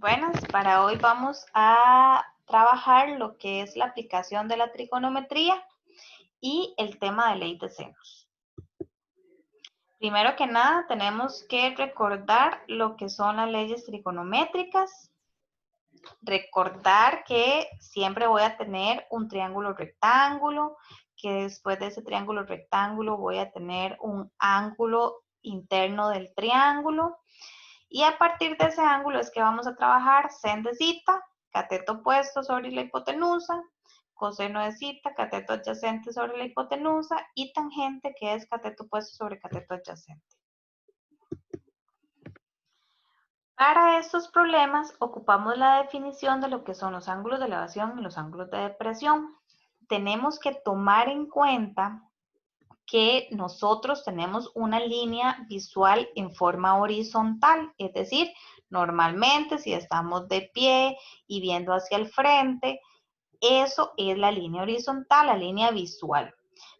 Buenas, para hoy vamos a trabajar lo que es la aplicación de la trigonometría y el tema de ley de senos. Primero que nada, tenemos que recordar lo que son las leyes trigonométricas. Recordar que siempre voy a tener un triángulo rectángulo, que después de ese triángulo rectángulo voy a tener un ángulo interno del triángulo. Y a partir de ese ángulo es que vamos a trabajar sen de cita, cateto opuesto sobre la hipotenusa, coseno de cita, cateto adyacente sobre la hipotenusa y tangente, que es cateto opuesto sobre cateto adyacente. Para estos problemas ocupamos la definición de lo que son los ángulos de elevación y los ángulos de depresión. Tenemos que tomar en cuenta que nosotros tenemos una línea visual en forma horizontal, es decir, normalmente si estamos de pie y viendo hacia el frente, eso es la línea horizontal, la línea visual.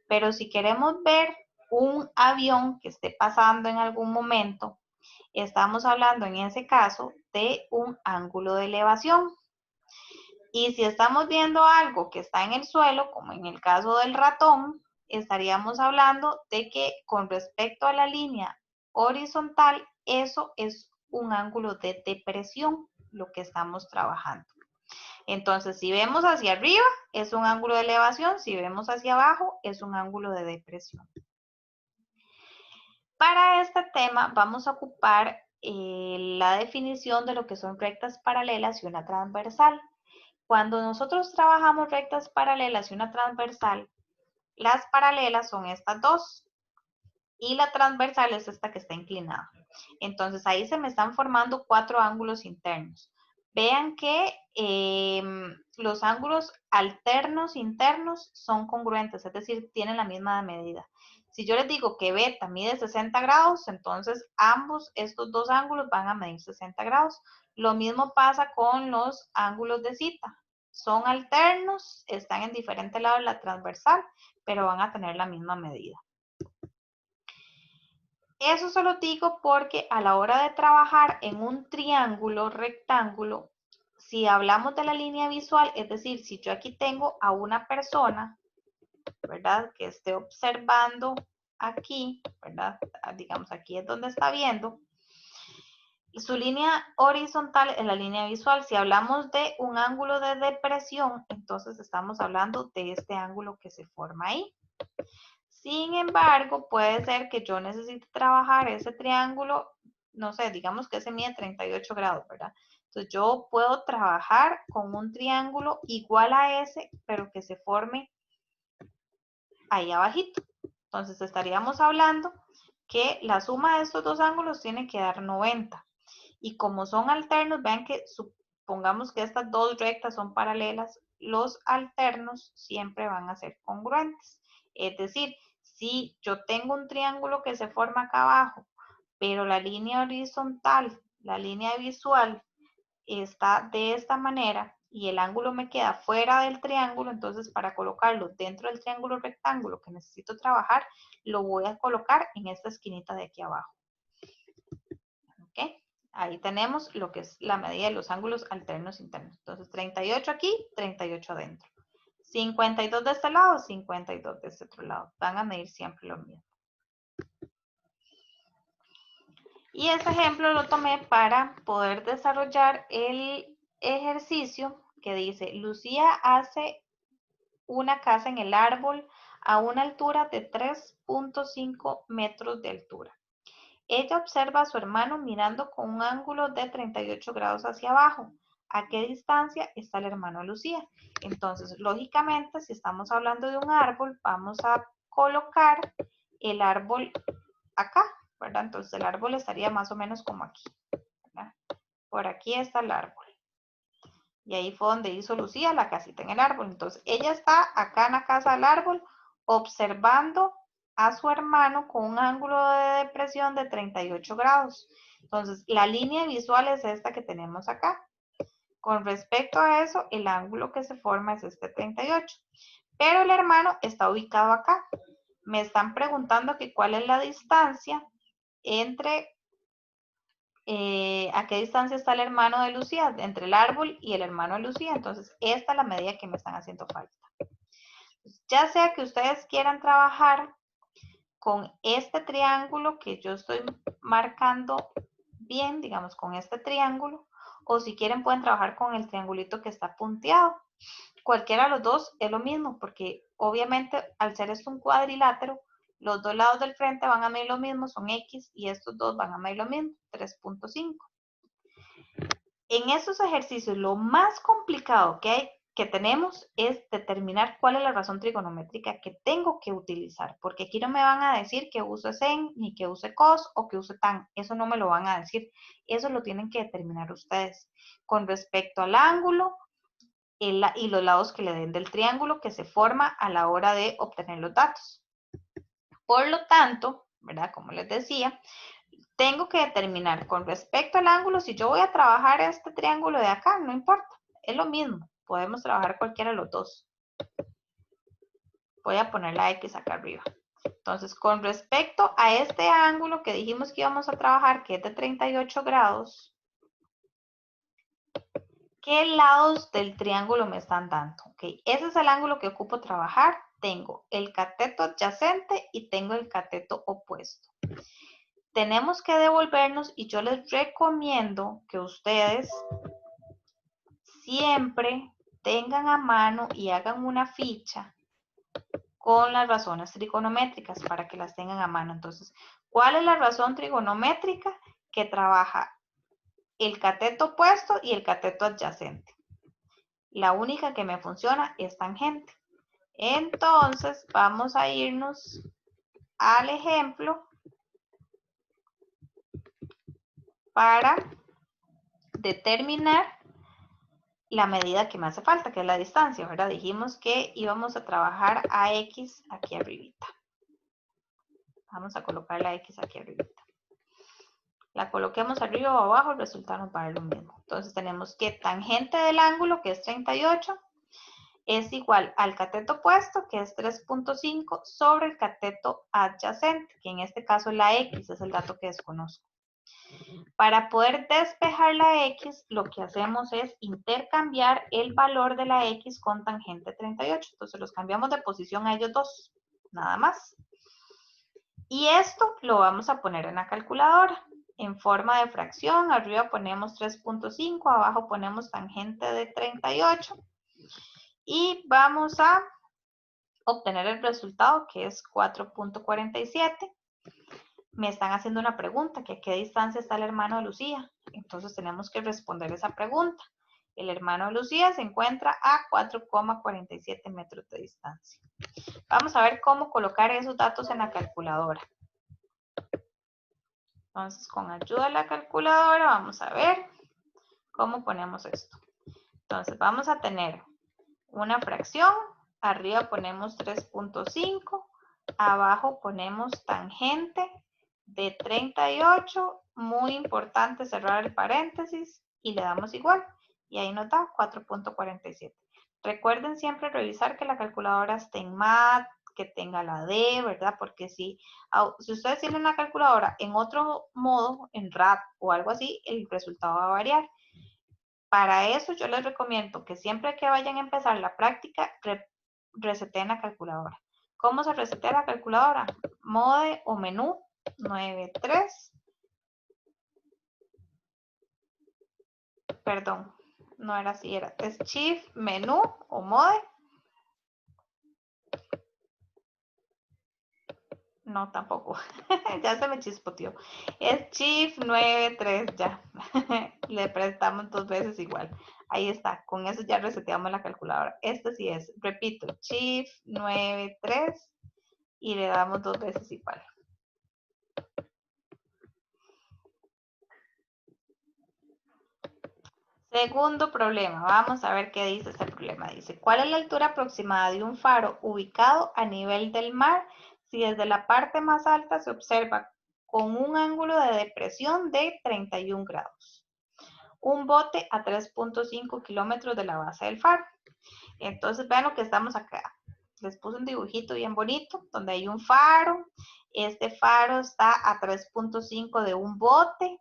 Pero si queremos ver un avión que esté pasando en algún momento, estamos hablando en ese caso de un ángulo de elevación. Y si estamos viendo algo que está en el suelo, como en el caso del ratón, estaríamos hablando de que con respecto a la línea horizontal, eso es un ángulo de depresión, lo que estamos trabajando. Entonces, si vemos hacia arriba, es un ángulo de elevación, si vemos hacia abajo, es un ángulo de depresión. Para este tema vamos a ocupar la definición de lo que son rectas paralelas y una transversal. Cuando nosotros trabajamos rectas paralelas y una transversal, las paralelas son estas dos y la transversal es esta que está inclinada. Entonces ahí se me están formando cuatro ángulos internos. Vean que los ángulos alternos internos son congruentes, es decir, tienen la misma medida. Si yo les digo que beta mide 60 grados, entonces ambos estos dos ángulos van a medir 60 grados. Lo mismo pasa con los ángulos de cita. Son alternos, están en diferente lado de la transversal, pero van a tener la misma medida. Eso se lo digo porque a la hora de trabajar en un triángulo rectángulo, si hablamos de la línea visual, es decir, si yo aquí tengo a una persona, ¿verdad? Que esté observando aquí, ¿verdad? Digamos, aquí es donde está viendo. Su línea horizontal es la línea visual. Si hablamos de un ángulo de depresión, entonces estamos hablando de este ángulo que se forma ahí. Sin embargo, puede ser que yo necesite trabajar ese triángulo, no sé, digamos que ese mide 38 grados, ¿verdad? Entonces yo puedo trabajar con un triángulo igual a ese, pero que se forme ahí abajito. Entonces estaríamos hablando que la suma de estos dos ángulos tiene que dar 90. Y como son alternos, vean que supongamos que estas dos rectas son paralelas, los alternos siempre van a ser congruentes. Es decir, si yo tengo un triángulo que se forma acá abajo, pero la línea horizontal, la línea visual está de esta manera y el ángulo me queda fuera del triángulo, entonces para colocarlo dentro del triángulo rectángulo que necesito trabajar, lo voy a colocar en esta esquinita de aquí abajo. ¿Ok? Ahí tenemos lo que es la medida de los ángulos alternos internos. Entonces, 38 aquí, 38 adentro. 52 de este lado, 52 de este otro lado. Van a medir siempre lo mismo. Y este ejemplo lo tomé para poder desarrollar el ejercicio que dice, Lucía hace una casa en el árbol a una altura de 3.5 metros de altura. Ella observa a su hermano mirando con un ángulo de 38 grados hacia abajo. ¿A qué distancia está el hermano de Lucía? Entonces, lógicamente, si estamos hablando de un árbol, vamos a colocar el árbol acá, ¿verdad? Entonces, el árbol estaría más o menos como aquí, ¿verdad? Por aquí está el árbol. Y ahí fue donde hizo Lucía la casita en el árbol. Entonces, ella está acá en la casa del árbol observando a su hermano con un ángulo de depresión de 38 grados. Entonces, la línea visual es esta que tenemos acá. Con respecto a eso, el ángulo que se forma es este 38. Pero el hermano está ubicado acá. Me están preguntando que cuál es la distancia entre ¿A qué distancia está el hermano de Lucía? Entre el árbol y el hermano de Lucía. Entonces, esta es la medida que me están haciendo falta. Ya sea que ustedes quieran trabajar con este triángulo que yo estoy marcando bien, digamos, con este triángulo, o si quieren pueden trabajar con el triangulito que está punteado. Cualquiera de los dos es lo mismo, porque obviamente al ser esto un cuadrilátero, los dos lados del frente van a medir lo mismo, son X, y estos dos van a medir lo mismo, 3.5. En estos ejercicios, lo más complicado que tenemos es determinar cuál es la razón trigonométrica que tengo que utilizar, porque aquí no me van a decir que use sen, ni que use cos o que use tan, eso no me lo van a decir, eso lo tienen que determinar ustedes. Con respecto al ángulo y los lados que le den del triángulo que se forma a la hora de obtener los datos. Por lo tanto, ¿verdad? Como les decía, tengo que determinar con respecto al ángulo, si yo voy a trabajar este triángulo de acá, no importa, es lo mismo, podemos trabajar cualquiera de los dos. Voy a poner la X acá arriba. Entonces, con respecto a este ángulo que dijimos que íbamos a trabajar, que es de 38 grados, ¿qué lados del triángulo me están dando? Okay, ese es el ángulo que ocupo trabajar. Tengo el cateto adyacente y tengo el cateto opuesto. Tenemos que devolvernos y yo les recomiendo que ustedes siempre tengan a mano y hagan una ficha con las razones trigonométricas para que las tengan a mano. Entonces, ¿cuál es la razón trigonométrica que trabaja el cateto opuesto y el cateto adyacente? La única que me funciona es tangente. Entonces, vamos a irnos al ejemplo para determinar la medida que me hace falta, que es la distancia, ¿verdad? Dijimos que íbamos a trabajar a X aquí arribita. Vamos a colocar la X aquí arribita. La coloquemos arriba o abajo, el resultado nos va a dar lo mismo. Entonces tenemos que tangente del ángulo, que es 38, es igual al cateto opuesto, que es 3.5, sobre el cateto adyacente, que en este caso es la X, es el dato que desconozco. Para poder despejar la X, lo que hacemos es intercambiar el valor de la X con tangente 38. Entonces los cambiamos de posición a ellos dos, nada más. Y esto lo vamos a poner en la calculadora en forma de fracción. Arriba ponemos 3.5, abajo ponemos tangente de 38. Y vamos a obtener el resultado, que es 4.47. Me están haciendo una pregunta, que a qué distancia está el hermano de Lucía. Entonces tenemos que responder esa pregunta. El hermano de Lucía se encuentra a 4,47 metros de distancia. Vamos a ver cómo colocar esos datos en la calculadora. Entonces, con ayuda de la calculadora, vamos a ver cómo ponemos esto. Entonces, vamos a tener una fracción. Arriba ponemos 3.5. Abajo ponemos tangente de 38, muy importante cerrar el paréntesis y le damos igual y ahí nos da 4.47. Recuerden siempre revisar que la calculadora esté en MAT, que tenga la D, ¿verdad? Porque si ustedes tienen una calculadora en otro modo, en RAP o algo así, el resultado va a variar. Para eso yo les recomiendo que siempre que vayan a empezar la práctica, reseteen la calculadora. ¿Cómo se resetea la calculadora? Mode o menú 93. Perdón, no era así, es Shift, menú o mode. No, tampoco. Ya se me chispoteó. Es Shift 93 ya. Le prestamos 2 veces igual. Ahí está. Con eso ya reseteamos la calculadora. Este sí es, repito, Shift 93 y le damos 2 veces igual. Segundo problema, vamos a ver qué dice este problema. Dice, ¿cuál es la altura aproximada de un faro ubicado a nivel del mar si desde la parte más alta se observa con un ángulo de depresión de 31 grados? Un bote a 3.5 kilómetros de la base del faro. Entonces vean lo que estamos acá. Les puse un dibujito bien bonito donde hay un faro. Este faro está a 3.5 de un bote.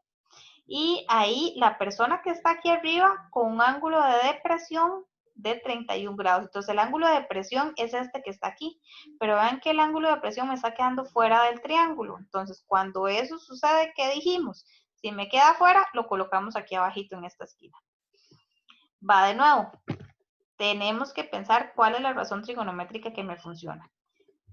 Y ahí la persona que está aquí arriba con un ángulo de depresión de 31 grados. Entonces el ángulo de depresión es este que está aquí. Pero vean que el ángulo de depresión me está quedando fuera del triángulo. Entonces cuando eso sucede, ¿qué dijimos? Si me queda fuera, lo colocamos aquí abajito en esta esquina. Va de nuevo. Tenemos que pensar cuál es la razón trigonométrica que me funciona.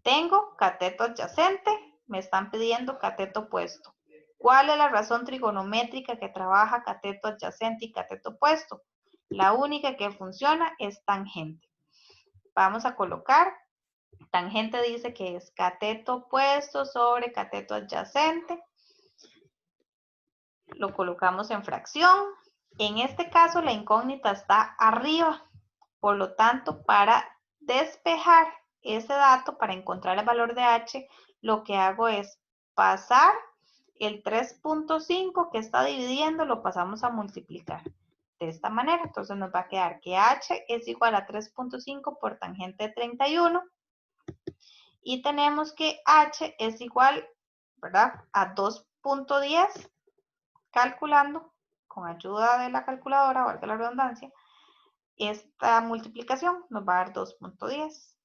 Tengo cateto adyacente, me están pidiendo cateto opuesto. ¿Cuál es la razón trigonométrica que trabaja cateto adyacente y cateto opuesto? La única que funciona es tangente. Vamos a colocar, tangente dice que es cateto opuesto sobre cateto adyacente. Lo colocamos en fracción. En este caso la incógnita está arriba. Por lo tanto, para despejar ese dato, para encontrar el valor de h, lo que hago es pasar el 3.5 que está dividiendo, lo pasamos a multiplicar. De esta manera, entonces nos va a quedar que h es igual a 3.5 por tangente de 31. Y tenemos que h es igual, ¿verdad?, a 2.10, calculando con ayuda de la calculadora, valga la redundancia, esta multiplicación nos va a dar 2.10.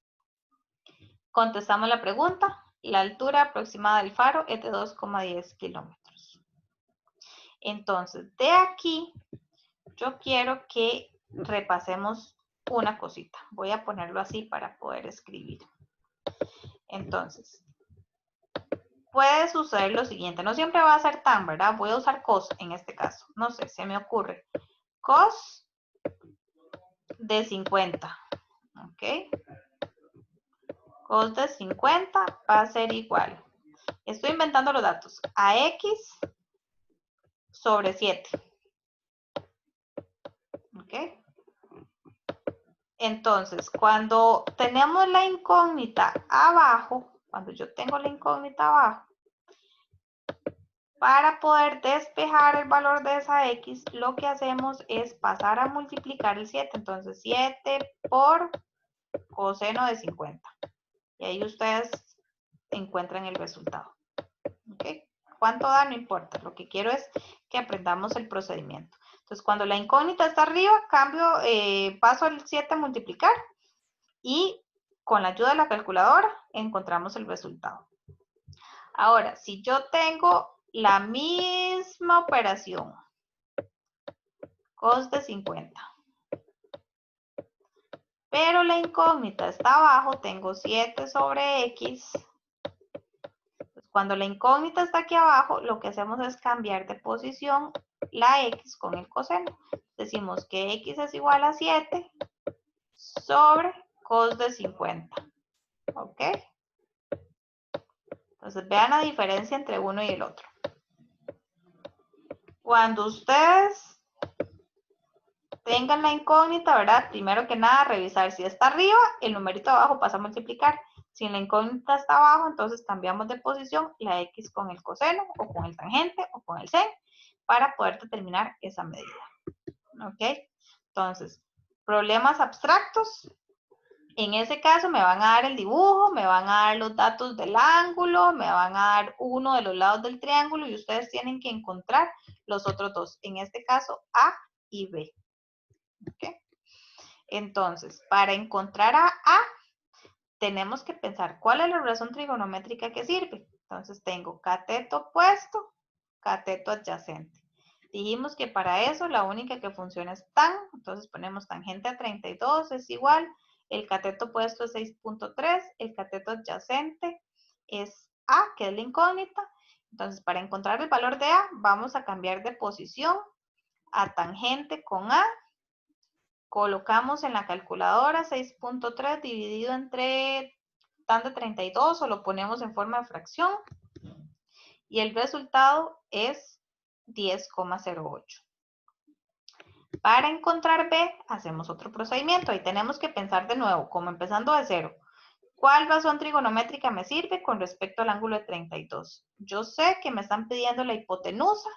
Contestamos la pregunta. La altura aproximada del faro es de 2,10 kilómetros. Entonces, de aquí, yo quiero que repasemos una cosita. Voy a ponerlo así para poder escribir. Entonces, puede suceder lo siguiente. No siempre va a ser tan, ¿verdad? Voy a usar cos en este caso. No sé, se me ocurre. Cos de 50. ¿Ok? Cos de 50 va a ser igual. Estoy inventando los datos. A x sobre 7. ¿Ok? Entonces, cuando tenemos la incógnita abajo, cuando yo tengo la incógnita abajo, para poder despejar el valor de esa x, lo que hacemos es pasar a multiplicar el 7. Entonces, 7 por coseno de 50. Y ahí ustedes encuentran el resultado. ¿Ok? ¿Cuánto da? No importa. Lo que quiero es que aprendamos el procedimiento. Entonces, cuando la incógnita está arriba, paso el 7 a multiplicar y con la ayuda de la calculadora encontramos el resultado. Ahora, si yo tengo la misma operación, cos de 50, pero la incógnita está abajo, tengo 7 sobre x. Cuando la incógnita está aquí abajo, lo que hacemos es cambiar de posición la x con el coseno. Decimos que x es igual a 7 sobre cos de 50. ¿Ok? Entonces, vean la diferencia entre uno y el otro. Cuando ustedes tengan la incógnita, ¿verdad? Primero que nada, revisar si está arriba, el numerito abajo pasa a multiplicar. Si la incógnita está abajo, entonces cambiamos de posición la x con el coseno, o con el tangente, o con el sen, para poder determinar esa medida. ¿Ok? Entonces, problemas abstractos. En ese caso me van a dar el dibujo, me van a dar los datos del ángulo, me van a dar uno de los lados del triángulo y ustedes tienen que encontrar los otros dos. En este caso, A y B. ¿Ok? Entonces, para encontrar a A, tenemos que pensar cuál es la razón trigonométrica que sirve. Entonces, tengo cateto opuesto, cateto adyacente. Dijimos que para eso la única que funciona es tan, entonces ponemos tangente a 32 es igual, el cateto opuesto es 6.3, el cateto adyacente es A, que es la incógnita. Entonces, para encontrar el valor de A, vamos a cambiar de posición a tangente con A. Colocamos en la calculadora 6.3 dividido entre tan de 32 o lo ponemos en forma de fracción. Y el resultado es 10,08. Para encontrar B, hacemos otro procedimiento. Ahí tenemos que pensar de nuevo, como empezando de cero. ¿Cuál razón trigonométrica me sirve con respecto al ángulo de 32? Yo sé que me están pidiendo la hipotenusa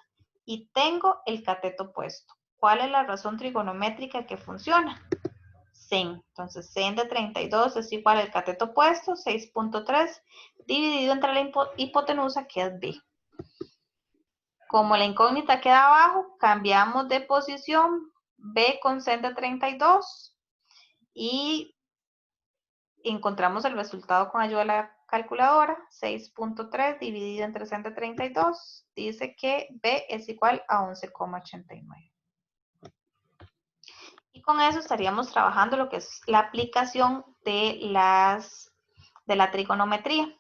y tengo el cateto opuesto. ¿Cuál es la razón trigonométrica que funciona? Sen. Entonces, sen de 32 es igual al cateto opuesto, 6.3, dividido entre la hipotenusa, que es B. Como la incógnita queda abajo, cambiamos de posición B con centro 32 y encontramos el resultado con ayuda de la calculadora. 6.3 dividido entre 132 dice que B es igual a 11,89. Y con eso estaríamos trabajando lo que es la aplicación de la trigonometría.